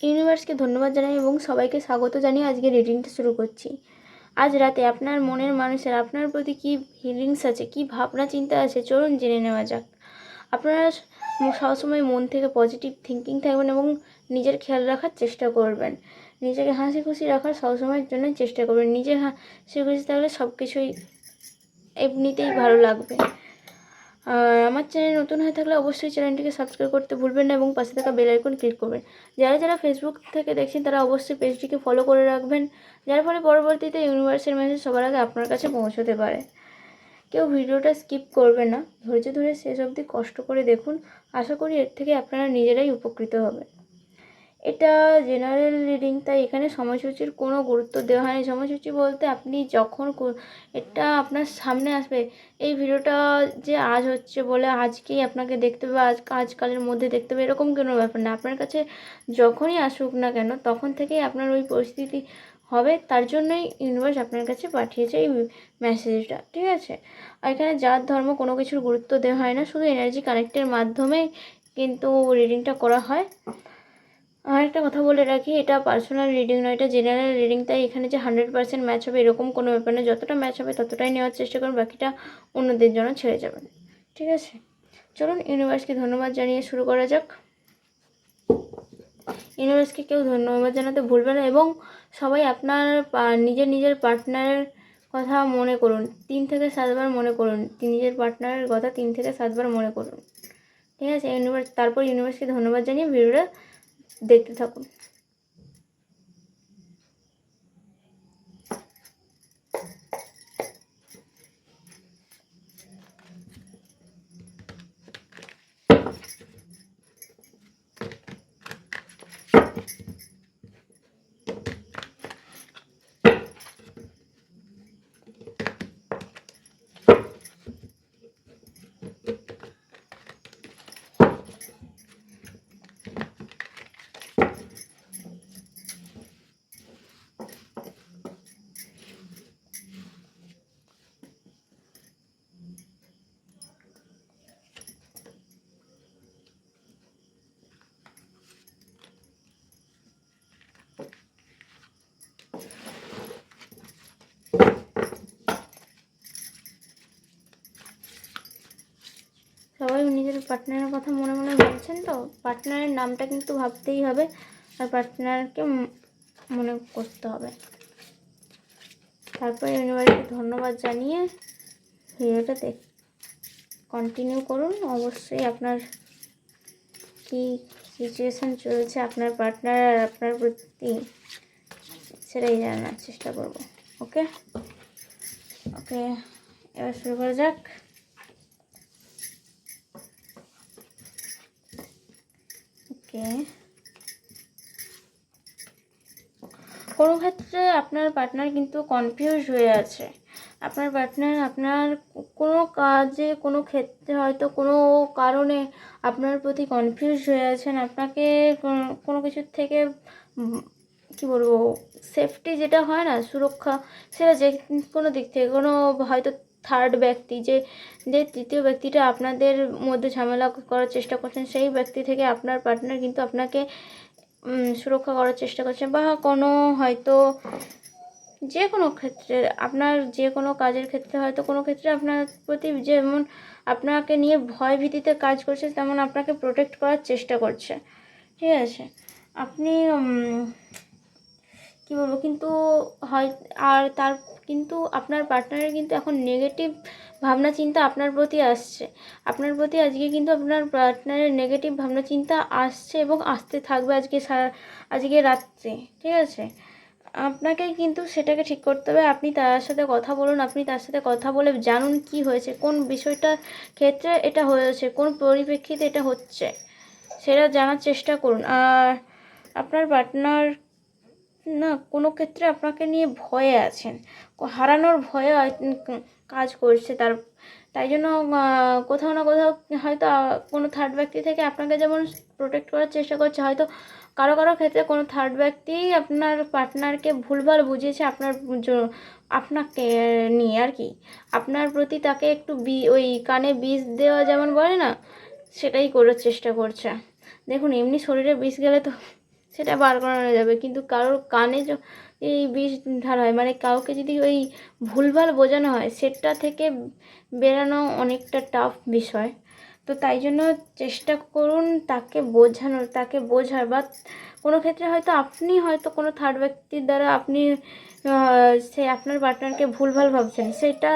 ইউনিভার্সকে ধন্যবাদ জানাই এবং সবাইকে স্বাগত জানিয়ে আজকে রিডিংটা শুরু করছি। আজ রাতে আপনার মনের মানুষের আপনার প্রতি কী ফিলিংস আছে, কী ভাবনা চিন্তা আছে, চলুন জেনে নেওয়া যাক। আপনারা সবসময় মন থেকে পজিটিভ থিঙ্কিং থাকবেন এবং নিজের খেয়াল রাখার চেষ্টা করবেন। নিজেকে হাসি খুশি রাখার সবসময়ের জন্য চেষ্টা করবেন। নিজে হাসি খুশি থাকলে সব কিছুই এমনিতেই ভালো লাগবে। আর আমার চ্যানেল নতুন হয়ে থাকলে অবশ্যই চ্যানেলটিকে সাবস্ক্রাইব করতে ভুলবেন না এবং পাশে থাকা বেল আইকন ক্লিক করবেন। যারা ফেসবুক থেকে দেখছেন তারা অবশ্যই পেজটিকে ফলো করে রাখবেন, যার ফলে পরবর্তীতে ইউনিভার্সের মেসেজ সবার আগে আপনার কাছে পৌঁছতে পারে। কেউ ভিডিওটা স্কিপ করবে না, ধৈর্য ধরে শেষ অবধি কষ্ট করে দেখুন। আশা করি এর থেকে আপনারা নিজেরাই উপকৃত হবেন। এটা জেনারেল রিডিং, তাই এখানে সময়সূচির কোনো গুরুত্ব দেওয়া হয়নি। সময়সূচি বলতে আপনি যখন এটা আপনার সামনে আসবে, এই ভিডিওটা যে আজ হচ্ছে বলে আজকেই আপনাকে দেখতে হবে, আজকালের মধ্যে দেখতে হবে এরকম কোনো ব্যাপার না। আপনার কাছে যখনই আসুক না কেন তখন থেকেই আপনার ওই পরিস্থিতি হবে, তার জন্যই ইউনিভার্স আপনার কাছে পাঠিয়েছে এই মেসেজটা, ঠিক আছে? আর এখানে জাত ধর্ম কোনো কিছুর গুরুত্ব দেওয়া হয় না, শুধু এনার্জি কানেক্টের মাধ্যমেই কিন্তু রিডিংটা করা হয়। আর একটা কথা বলে রাখি, এটা পার্সোনাল রিডিং নয়, এটা জেনারেল রিডিং, তাই এখানে যে 100% ম্যাচ হবে এরকম কোনো ব্যাপার না। যতটা ম্যাচ হবে ততটাই নেওয়ার চেষ্টা করুন, বাকিটা অন্যদের জন্য ছেড়ে যাবেন, ঠিক আছে? চলুন ইউনিভার্সকে ধন্যবাদ জানিয়ে শুরু করা যাক। ইউনিভার্সকে কেউ ধন্যবাদ জানাতে ভুলবে না এবং সবাই আপনার নিজের পার্টনারের কথা মনে করুন, 3 থেকে 7 বার মনে করুন। নিজের পার্টনারের কথা 3 থেকে 7 বার মনে করুন, ঠিক আছে? তারপর ইউনিভার্সকে ধন্যবাদ জানিয়ে ভিডিওটা দেখতে থাকুন। সবাই নিজের পার্টনারের কথা মনে মনে ভাবছেন তো? পার্টনারের নামটা কিন্তু ভাবতেই হবে আর পার্টনারকে মনে করতে হবে। তারপরে ইউনিভার্সকে ধন্যবাদ জানিয়ে ভিডিওটা কন্টিনিউ করুন। অবশ্যই আপনার কি সিচুয়েশান চলছে আপনার পার্টনার আর আপনার প্রতি, সেটাই জানার চেষ্টা করব। ওকে, এবার শুরু করা যাক। কোনো ক্ষেত্রে আপনার পার্টনার কিন্তু কনফিউজ হয়ে আছে। আপনার পার্টনার আপনার কোনো কাজে, কোনো ক্ষেত্রে হয়তো কোনো কারণে আপনার প্রতি কনফিউজ হয়ে আছেন। আপনাকে কোনো কিছুর থেকে কী বলবো, সেফটি যেটা হয় না, সুরক্ষা, সেটা যে কোনো দিক থেকে, কোনো হয়তো থার্ড ব্যক্তি, যে তৃতীয় ব্যক্তিটা আপনাদের মধ্যে ঝামেলা করার চেষ্টা করছেন, সেই ব্যক্তি থেকে আপনার পার্টনার কিন্তু আপনাকে সুরক্ষা করার চেষ্টা করছেন। বা কোনো হয়তো যে কোনো ক্ষেত্রে, আপনার যে কোনো কাজের ক্ষেত্রে হয়তো কোনো ক্ষেত্রে আপনার প্রতি যেমন আপনাকে নিয়ে ভয় ভীতিতে কাজ করছে, তেমন আপনাকে প্রোটেক্ট করার চেষ্টা করছে, ঠিক আছে? আপনি কী বলবো, কিন্তু হয় আর তার কিন্তু আপনার পার্টনারের কিন্তু এখন নেগেটিভ ভাবনা চিন্তা আপনার প্রতি আসছে। আপনার প্রতি আজকে কিন্তু আপনার পার্টনারের নেগেটিভ ভাবনা চিন্তা আসছে এবং আসতে থাকবে আজকে রাত্রে, ঠিক আছে? আপনাকে কিন্তু সেটাকে ঠিক করতে হবে। আপনি তার সাথে কথা বলুন, আপনি তার সাথে কথা বলে জানুন কি হয়েছে, কোন বিষয়টার ক্ষেত্রে এটা হয়েছে, কোন পরিপ্রেক্ষিতে এটা হচ্ছে, সেটা জানার চেষ্টা করুন। আর আপনার পার্টনার না কোনো ক্ষেত্রে আপনাকে নিয়ে ভয়ে আছেন, হারানোর ভয়ে কাজ করছে, তাই জন্য কোথাও না কোথাও হয়তো কোনো থার্ড ব্যক্তি থেকে আপনাকে যেমন প্রোটেক্ট করার চেষ্টা করছে, হয়তো কারো ক্ষেত্রে কোনো থার্ড ব্যক্তি আপনার পার্টনারকে ভুলভাল বুঝিয়েছে আপনাকে নিয়ে আর কি। আপনার প্রতি তাকে একটু ওই কানে বিষ দেওয়া যেমন বলে না, সেটাই করার চেষ্টা করছে। দেখুন, এমনি শরীরে বিষ গেলে তো সেটা বার করানো যাবে। কিন্তু কারোর কানে এই বিষ ঢালা হয়, মানে কাউকে যদি ওই ভুলভাল বোঝানো হয়, সেটা থেকে বেরানো অনেকটা টাফ বিষয়। তো তাই জন্য চেষ্টা করুন তাকে বোঝানোর, তাকে বোঝার, বা কোনো ক্ষেত্রে হয়তো আপনি হয়তো কোনো থার্ড ব্যক্তির দ্বারা আপনি সে আপনার পার্টনারকে ভুলভাল ভাবছেন, সেটা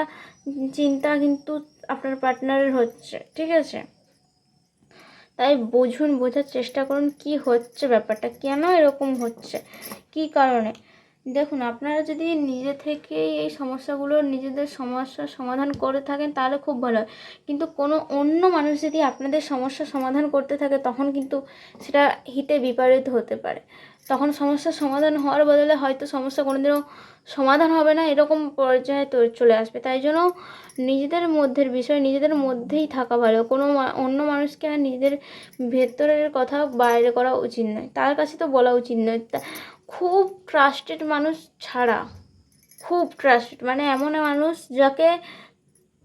চিন্তা কিন্তু আপনার পার্টনারের হচ্ছে, ঠিক আছে? তাই বুঝুন, বোঝার চেষ্টা করুন কি হচ্ছে, ব্যাপারটা কেন এরকম হচ্ছে, কি কারণে। দেখুন, আপনারা যদি নিজে থেকেই এই সমস্যাগুলো, নিজেদের সমস্যার সমাধান করে থাকেন তাহলে খুব ভালো হয়। কিন্তু কোনো অন্য মানুষ যদি আপনাদের সমস্যার সমাধান করতে থাকে, তখন কিন্তু সেটা হিতে বিপরীত হতে পারে। তখন সমস্যার সমাধান হওয়ার বদলে হয়তো সমস্যা কোনোদিনও সমাধান হবে না, এরকম পর্যায়ে তো চলে আসবে। তাই জন্য নিজেদের মধ্যের বিষয় নিজেদের মধ্যেই থাকা ভালো। কোনো অন্য মানুষকে আর নিজেদের ভেতরের কথা বাইরে করা উচিত নয়, তার কাছে তো বলা উচিত নয়। খুব ট্রাস্টেড মানুষ ছাড়া, খুব ট্রাস্টেড মানে এমন মানুষ যাকে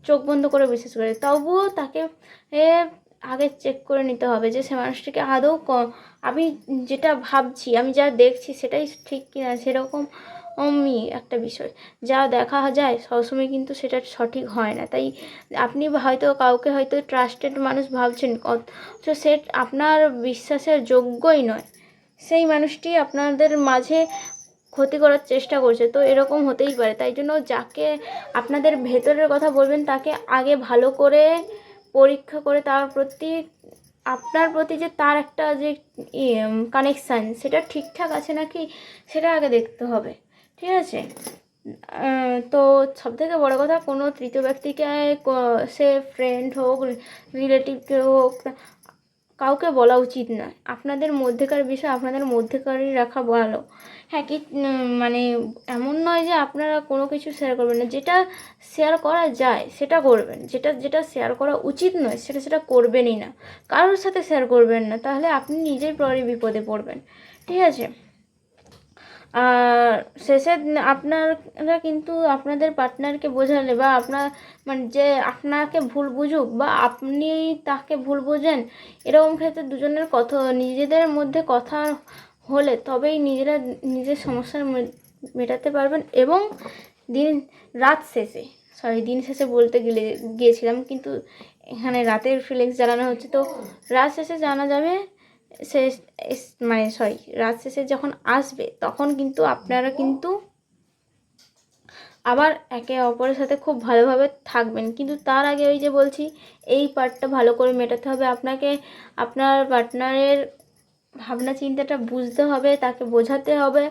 চোখ বন্ধ করে বিশ্বাস করে, তবুও তাকে আগে চেক করে নিতে হবে যে সে মানুষটিকে আদৌ আমি যেটা ভাবছি, আমি যা দেখছি সেটাই ঠিক কিনা, সেরকম একটা বিষয়। যা দেখা যায় সবসময় কিন্তু সেটা সঠিক হয় না। তাই আপনি হয়তো কাউকে হয়তো ট্রাস্টেড মানুষ ভাবছেন, অথচ সে আপনার বিশ্বাসের যোগ্যই নয়, সেই মানুষটি আপনাদের মাঝে ক্ষতি করার চেষ্টা করছে। তো এরকম হতেই পারে। তাই জন্য যাকে আপনাদের ভেতরের কথা বলবেন, তাকে আগে ভালো করে পরীক্ষা করে তার প্রতি, আপনার প্রতি যে তার একটা যে কানেকশান, সেটা ঠিকঠাক আছে নাকি সেটা আগে দেখতে হবে, ঠিক আছে? তো সবথেকে বড় কথা, কোনো তৃতীয় ব্যক্তিকে সে ফ্রেন্ড হোক, রিলেটিভকে হোক, কাউকে বলা উচিত নয়। আপনাদের মধ্যেকার বিষয় আপনাদের মধ্যেকারই রাখা ভালো। হ্যাঁ, কি মানে এমন নয় যে আপনারা কোনো কিছু শেয়ার করবেন না। যেটা শেয়ার করা যায় সেটা করবেন, যেটা যেটা শেয়ার করা উচিত নয় সেটা সেটা করবেনই না। কারোর সাথে শেয়ার করবেন না, তাহলে আপনি নিজেই পরে বিপদে পড়বেন, ঠিক আছে? আর শেষে আপনারা কিন্তু আপনাদের পার্টনারকে বোঝালে, বা আপনার মানে যে আপনাকে ভুল বুঝুক বা আপনি তাকে ভুল বোঝেন, এরকম ক্ষেত্রে দুজনের কথা, নিজেদের মধ্যে কথা হলে তবেই নিজেরা নিজের সমস্যার মেটাতে পারবেন। এবং দিন শেষে বলতে গিয়েছিলাম, কিন্তু এখানে রাতের ফিলিংস জানানো হচ্ছে। তো রাত শেষে জানা যাবে, শেষ মানে রাত শেষে যখন আসবে, তখন কিন্তু আপনারা কিন্তু আবার একে অপরের সাথে খুব ভালোভাবে থাকবেন। কিন্তু তার আগে ওই যে বলছি, এই পার্টটা ভালো করে মেটাতে হবে আপনাকে। আপনার পার্টনারের ভাবনা চিন্তাটা বুঝতে হবে, তাকে বোঝাতে হবে।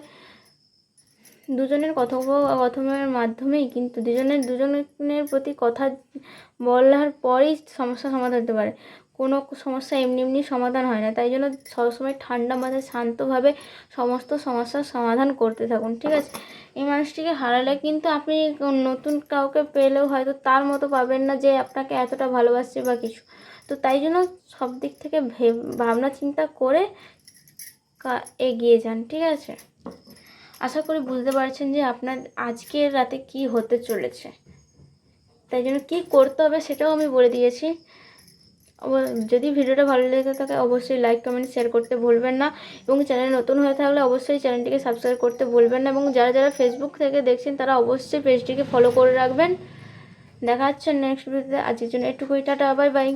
দুজনের কথোপকথনের মাধ্যমেই কিন্তু দুজনের প্রতি কথা বলার পরেই সমস্যা সমাধান হতে পারে। কোনো সমস্যা এমনি এমনি সমাধান হয় না। তাই জন্য সবসময় ঠান্ডা মাথায় শান্তভাবে সমস্ত সমস্যার সমাধান করতে থাকুন, ঠিক আছে? এই মানুষটিকে হারালে কিন্তু আপনি নতুন কাউকে পেলেও হয়তো তার মতো পাবেন না, যে আপনাকে এতটা ভালোবাসছে বা কিছু। তো তাই জন্য সব দিক থেকে ভাবনা চিন্তা করে এগিয়ে যান, ঠিক আছে? আশা করি বুঝতে পারছেন যে আপনার আজকের রাতে কি হতে চলেছে। তাই জন্য কী করতে হবে সেটাও আমি বলে দিয়েছি। যদি ভিডিওটা ভালো লেগে থাকে অবশ্যই লাইক, কমেন্ট, শেয়ার করতে ভুলবেন না। এবং চ্যানেল নতুন হয়ে থাকলে অবশ্যই চ্যানেলটিকে সাবস্ক্রাইব করতে ভুলবেন না। এবং যারা যারা ফেসবুক থেকে দেখছেন তারা অবশ্যই পেজটিকে ফলো করে রাখবেন। দেখা হচ্ছে নেক্সট ভিডিওতে। আজকের জন্য এটুকুই, টাটা, বাই বাই।